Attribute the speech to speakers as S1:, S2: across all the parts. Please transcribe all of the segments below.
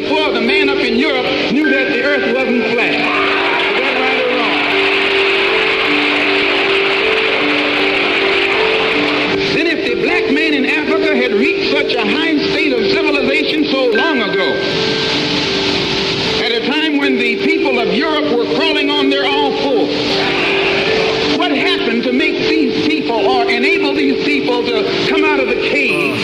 S1: before the man up in Europe knew that the earth wasn't flat. Is that right or wrong? Then if the black man in Africa had reached such a high state of civilization so long ago, at a time when the people of Europe were crawling on their all fours, what happened to make these people or enable these people to come out of the cave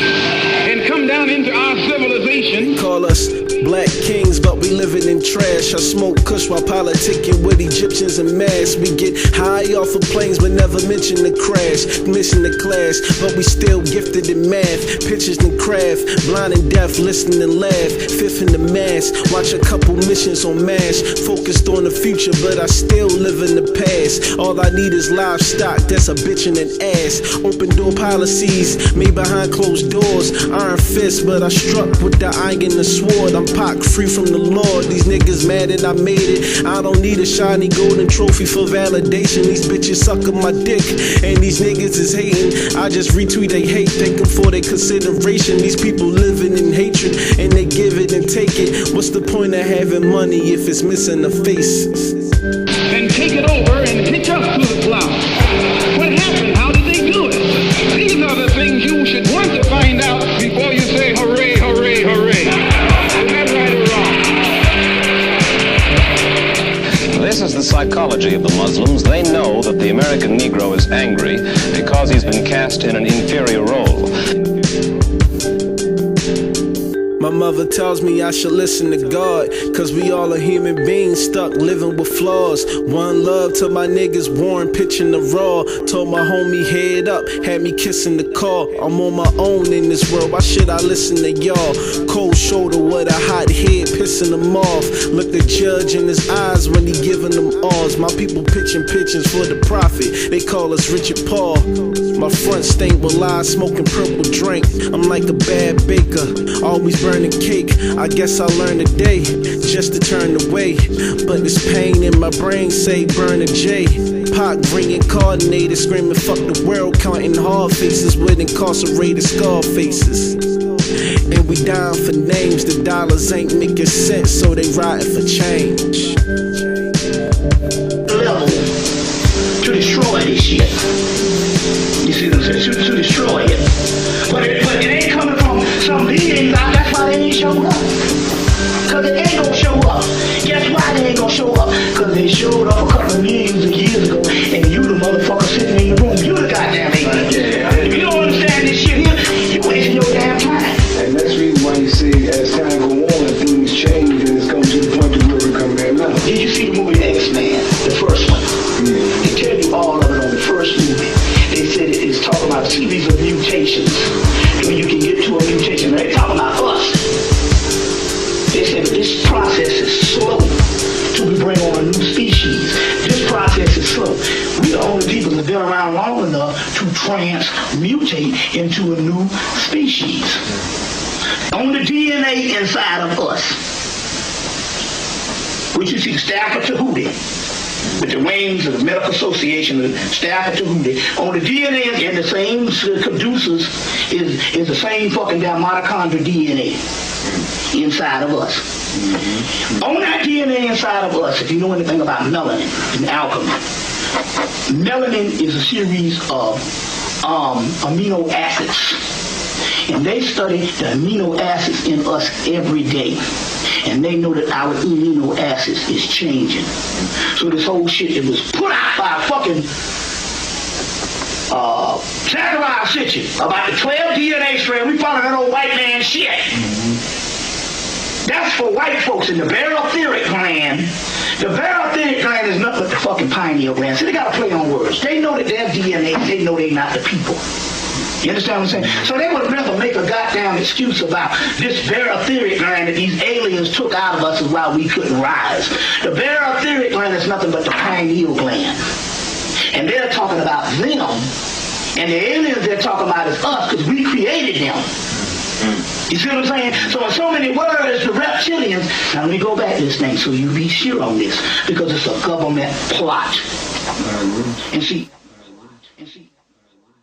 S1: and come down into our civilization?
S2: They call us black kings, but we living in trash. I smoke kush while politicking with Egyptians and masks. We get high off of planes but never mention the crash. Mission the class, but we still gifted in math. Pictures and craft, blind and deaf, listen and laugh. Fifth in the mass, watch a couple missions on MASH. Focused on the future, but I still live in the past. All I need is livestock, that's a bitch and an ass. Open door policies, made behind closed doors. Iron fist, but I struck with the iron and the sword. I'm Pac, free from the Lord. These niggas mad that I made it. I don't need a shiny golden trophy for validation. These bitches sucking my dick, and these niggas is hating. I just retweet they hate, thank them for their consideration. These people living in hatred, and they give it and take it. What's the point of having money if it's missing a face?
S1: And take it over and hitch us to the plow. What happened? How did they do it? These are the things you should want to find out before you say hooray, hooray, hooray. Is that right or wrong?
S3: This is the psychology of the Muslims. They know that the American Negro is angry because he's been cast in an inferior role.
S2: My mother tells me I should listen to God, cause we all are human beings stuck living with flaws. One love to my niggas, Warren pitching the raw. Told my homie head up, had me kissing the car. I'm on my own in this world, why should I listen to y'all? Cold shoulder with a hot head, pissing them off. Look the judge in his eyes when he giving them odds. My people pitching pitches for the profit, they call us Richard Paul. My front stained with lies, smoking purple drink. I'm like a bad baker, always burning cake. I guess I learned today just to turn away, but this pain in my brain say burn a J. Pac reincarnated, screaming fuck the world, counting hard faces with incarcerated scar faces. And we dying for names, the dollars ain't making sense, so they riding for change.
S4: Level to destroy this shit. You see what I'm saying? To destroy it. But it ain't coming from some beings out. That's why they ain't showing up. Cause they ain't gonna show up. Guess why they ain't gonna show up? Cause they showed up a couple of millions of years ago, and you the motherfucker sitting in the room, you the goddamn alien. If you don't understand this shit here, you wasting your damn time.
S5: And that's the reason why you see as time go on, things change, and it's coming to the point to where we come there now.
S4: Did you see the movie X-Men, the first one? They tell you all of it on the first movie. They said it is talking about a series of mutations. When you can get to a mutation, they're talking about us. They said this process is slow till we bring on a new species. This process is slow. We the only people that have been around long enough to transmutate into a new species. On the DNA inside of us, which you see Stafford Tahuti, with the wings of the Medical Association of Stafford Tahuti, on the DNA and the same producers is the same fucking damn mitochondrial DNA inside of us. On that DNA inside of us, if you know anything about melanin and alchemy, melanin is a series of amino acids. And they study the amino acids in us every day. And they know that our amino acids is changing. So this whole shit, it was put out by a fucking Zachariah Sitchin about the 12 DNA strain. We following that old white man shit. That's for white folks in the barotheric gland. The barotheric gland is nothing but the fucking pineal gland. So they got to play on words. They know that their DNA, they know they not the people. You understand what I'm saying? So they would never make a goddamn excuse about this barotheric gland that these aliens took out of us is why we couldn't rise. The barotheric gland is nothing but the pineal gland. And they're talking about them. And the aliens they're talking about is us because we created them. You see what I'm saying? So in so many words, the reptilians, now let me go back to this thing so you be sure on this, because it's a government plot. And see,